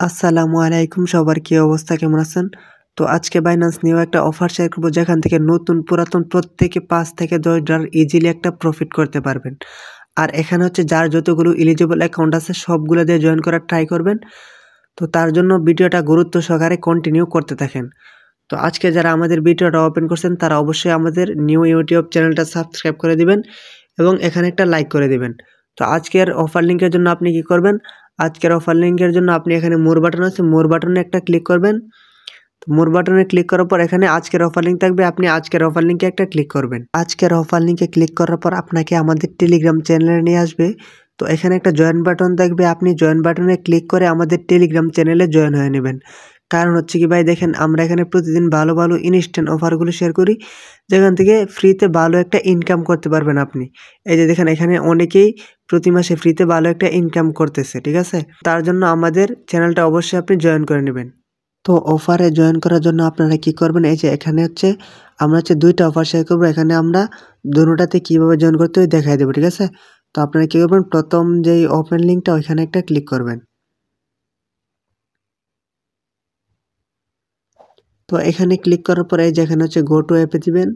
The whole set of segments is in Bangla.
আসসালামু আলাইকুম, সবার কি অবস্থা, কেমন আছেন? তো আজকে বাইন্যান্স নিউ একটা অফার শেয়ার করবো যেখান থেকে নতুন পুরাতন প্রত্যেকে $5 থেকে $10 ইজিলি একটা প্রফিট করতে পারবেন। আর এখানে হচ্ছে যার যতগুলো এলিজিবল অ্যাকাউন্ট আছে সবগুলো দিয়ে জয়েন করার ট্রাই করবেন। তো তার জন্য ভিডিওটা গুরুত্ব সহকারে কন্টিনিউ করতে থাকেন। তো আজকে যারা আমাদের ভিডিওটা ওপেন করছেন তারা অবশ্যই আমাদের নিউ ইউটিউব চ্যানেলটা সাবস্ক্রাইব করে দিবেন এবং এখানে একটা লাইক করে দিবেন। তো আজকের অফার লিঙ্কের জন্য আপনি কি করবেন? আজকের অফার লিঙ্কের জন্য আপনি এখানে মোর বাটন আছে, মোর বাটনে একটা ক্লিক করবেন। তো মোর বাটনে ক্লিক করার পর এখানে আজকের অফার লিঙ্ক থাকবে, আপনি আজকের অফার লিঙ্কে একটা ক্লিক করবেন। আজকের অফার লিঙ্কে ক্লিক করার পর আপনাকে আমাদের টেলিগ্রাম চ্যানেলে নিয়ে আসবে। তো এখানে একটা জয়েন বাটন থাকবে, আপনি জয়েন বাটনে ক্লিক করে আমাদের টেলিগ্রাম চ্যানেলে জয়েন হয়ে নেবেন। কারণ হচ্ছে কি ভাই, দেখেন আমরা এখানে প্রতিদিন ভালো ভালো ইনস্ট্যান্ট অফারগুলো শেয়ার করি যেখান থেকে ফ্রিতে ভালো একটা ইনকাম করতে পারবেন আপনি। এই যে দেখেন এখানে অনেকেই প্রতি মাসে ফ্রিতে ভালো একটা ইনকাম করতেছে, ঠিক আছে? তার জন্য আমাদের চ্যানেলটা অবশ্যই আপনি জয়েন করে নেবেন। তো অফারে জয়েন করার জন্য আপনারা কি করবেন, এই যে এখানে হচ্ছে আমরা হচ্ছে 2টা অফার শেয়ার করবো, এখানে আমরা দুটোটাতে কীভাবে জয়েন করতে হয় দেখাই দেবো, ঠিক আছে? তো আপনারা কী করবেন, প্রথম যেই ওপেন লিঙ্কটা ওইখানে একটা ক্লিক করবেন। তো এখানে ক্লিক করার পরে এই যে এখানে হচ্ছে গো টু অ্যাপে দিবেন।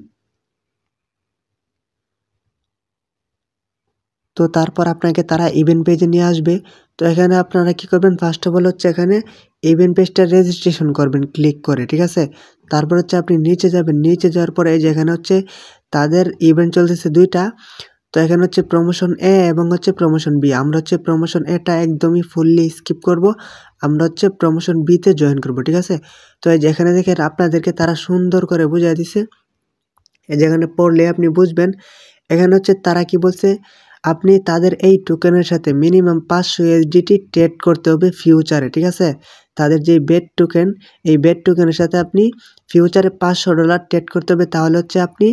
তো তারপর আপনাকে তারা ইভেন্ট পেজে নিয়ে আসবে। তো এখানে আপনারা কি করবেন, ফার্স্ট অফ অল হচ্ছে এখানে ইভেন্ট পেজটা রেজিস্ট্রেশন করবেন ক্লিক করে, ঠিক আছে? তারপর হচ্ছে আপনি নিচে যাবেন, নিচে যাওয়ার পরে এই যে এখানে হচ্ছে তাদের ইভেন্ট চলতেছে 2টা। তো এখানে হচ্ছে প্রমোশন এ এবং হচ্ছে প্রমোশন বি। আমরা হচ্ছে প্রমোশন এটা একদমই ফুললি স্কিপ করব, আমরা হচ্ছে প্রমোশন বিতে জয়েন করব, ঠিক আছে? তো এই যে এখানে দেখেন আপনাদেরকে তারা সুন্দর করে বুঝিয়ে দিছে, এই যেখানে পড়লে আপনি বুঝবেন। এখানে হচ্ছে তারা কি বলছে, আপনি তাদের এই টোকেনের সাথে মিনিমাম 500 USDT ট্রেড করতে হবে ফিউচারে, ঠিক আছে? তাদের যে বেট টোকেন, এই বেট টোকেনের সাথে আপনি ফিউচারে $500 ট্রেড করতে হবে, তাহলে হচ্ছে আপনি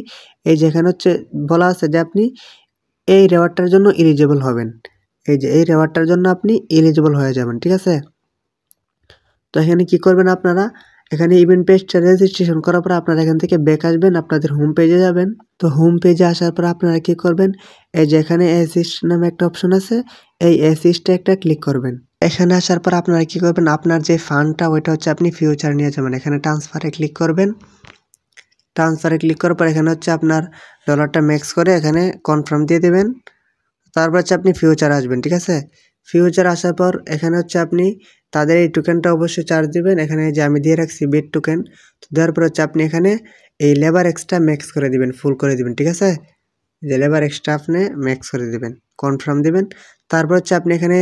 এই যেখানে হচ্ছে বলা আছে যে আপনি এই রেওয়ার্ডটার জন্য এলিজিবল হবেন। এই যে এই রেওয়ার্ডটার জন্য আপনি এলিজিবল হয়ে যাবেন, ঠিক আছে? তো এখানে কি করবেন আপনারা, এখানে ইভেন্ট পেজটা রেজিস্ট্রেশন করার পর আপনারা এখান থেকে ব্যাক আসবেন, আপনাদের হোম পেজে যাবেন। তো হোম পেজে আসার পর আপনারা কি করবেন, এই যে এখানে অ্যাসিস্ট নামে একটা অপশন আছে, এই অ্যাসিস্টে একটা ক্লিক করবেন। এখানে আসার পর আপনারা কি করবেন, আপনার যে ফান্ডটা ওইটা হচ্ছে আপনি ফিউচার নিয়ে যাবেন। এখানে ট্রান্সফারে ক্লিক করবেন। ট্রান্সফারে ক্লিক করার পর এখানে হচ্ছে আপনার ডলারটা ম্যাক্স করে এখানে কনফার্ম দিয়ে দেবেন। তারপর হচ্ছে আপনি ফিউচার আসবেন, ঠিক আছে? ফিউচার আসার পর এখানে হচ্ছে আপনি তাদের এই টোকেনটা অবশ্যই চার্জ দিবেন। এখানে যে আমি দিয়ে রাখছি বেট টোকেন, তো দেওয়ার পর হচ্ছে আপনি এখানে এই লেবার এক্সট্রা ম্যাক্স করে দিবেন, ফুল করে দিবেন, ঠিক আছে? যে লেবার এক্সট্রা আপনি ম্যাক্স করে দিবেন, কনফার্ম দিবেন। তারপর হচ্ছে আপনি এখানে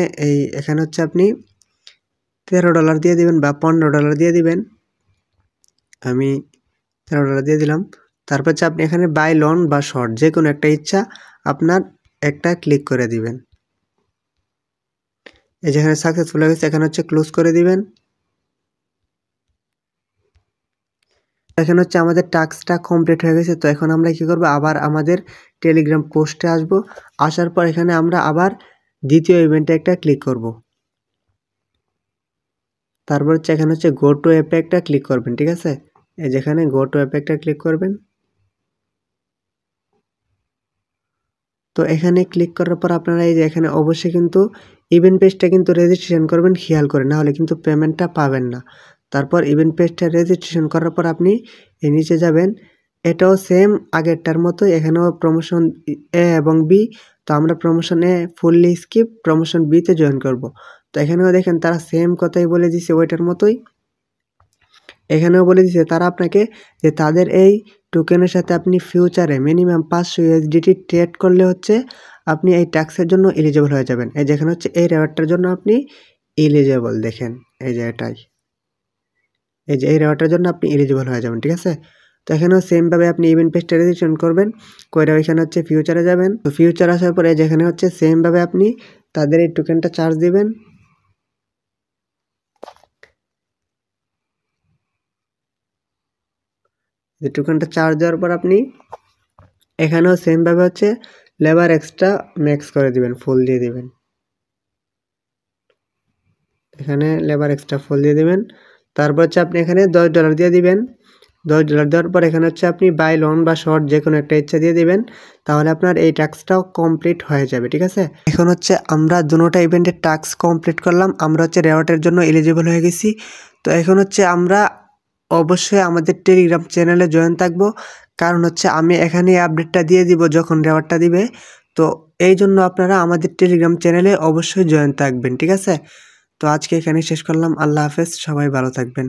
হচ্ছে আপনি $13 দিয়ে দিবেন বা $15 দিয়ে দিবেন। আমি $13 দিয়ে দিলাম। তারপর হচ্ছে আপনি এখানে বাই লং বা শর্ট যে কোনো একটা ইচ্ছা আপনার একটা ক্লিক করে দিবেন। এই যেখানে সাকসেসফুল হয়ে গেছে, এখানে হচ্ছে ক্লোজ করে দিবেন। এখানে হচ্ছে আমাদের টাস্কটা কমপ্লিট হয়ে গেছে। তো এখন আমরা কি করব, আবার আমাদের টেলিগ্রাম পোস্টে আসব। আসার পর এখানে আমরা আবার দ্বিতীয় ইভেন্টে একটা ক্লিক করব। তারপর হচ্ছে এখানে হচ্ছে গো টু অ্যাপে একটা ক্লিক করবেন, ঠিক আছে? এই যেখানে গো টু অ্যাপে একটা ক্লিক করবেন। তো এখানে ক্লিক করার পর আপনারা এই যে এখানে অবশ্যই কিন্তু ইভেন্ট পেজটা কিন্তু রেজিস্ট্রেশন করবেন খেয়াল করে, না হলে কিন্তু পেমেন্টটা পাবেন না। তারপর ইভেন্ট পেজটা রেজিস্ট্রেশন করার পর আপনি এই নিচে যাবেন। এটাও সেম আগেরটার মতো, এখানেও প্রমোশন এ এবং বি। তো আমরা প্রমোশন এ ফুললি স্কিপ, প্রমোশন বিতে জয়েন করব। তো এখানেও দেখেন তারা সেম কথাই বলে দিছে ওইটার মতোই। এখানেও বলে দিছে তারা আপনাকে যে তাদের এই টোকেনের সাথে আপনি ফিউচারে মিনিমাম 500 USDT ট্রেড করলে হচ্ছে আপনি এই ট্যাক্সের জন্য এলিজিবল হয়ে যাবেন। এই যেখানে হচ্ছে এই রেওয়ার্ডটার জন্য আপনি এলিজিবল, দেখেন এই যে এটাই, এই যে এই রেওয়ার্ডটার জন্য আপনি এলিজিবল হয়ে যাবেন, ঠিক আছে? তো এখানেও সেমভাবে আপনি ইভেন্ট পেজটা রেজিস্ট্রেশন করবেন, করে ওইখানে হচ্ছে ফিউচারে যাবেন। তো ফিউচার আসার পরে যেখানে হচ্ছে সেমভাবে আপনি তাদের এই টোকেনটা চার্জ দিবেন। যে টোকেনটা চার্জ দেওয়ার পর আপনি এখানেও সেমভাবে হচ্ছে লেবার এক্সট্রা ম্যাক্স করে দিবেন, ফুল দিয়ে দিবেন। এখানে লেবার এক্সট্রা ফুল দিয়ে দিবেন। তারপর হচ্ছে আপনি এখানে $10 দিয়ে দিবেন। $10 দেওয়ার পর এখানে হচ্ছে আপনি বাই লং বা শর্ট যে কোনো একটা ইচ্ছা দিয়ে দিবেন, তাহলে আপনার এই টাস্কটাও কমপ্লিট হয়ে যাবে, ঠিক আছে। এখন হচ্ছে আমরা দুটোটা ইভেন্টের টাস্ক কমপ্লিট করলাম, আমরা হচ্ছে রেওয়ার্ডের জন্য এলিজিবল হয়ে গেছি। তো এখন হচ্ছে আমরা অবশ্যই আমাদের টেলিগ্রাম চ্যানেলে জয়েন থাকবো, কারণ হচ্ছে আমি এখানে আপডেটটা দিয়ে দিব যখন রেওয়ার্ডটা দিবে। তো এই জন্য আপনারা আমাদের টেলিগ্রাম চ্যানেলে অবশ্যই জয়েন থাকবেন, ঠিক আছে। তো আজকে এখানে শেষ করলাম, আল্লাহ হাফেজ, সবাই ভালো থাকবেন।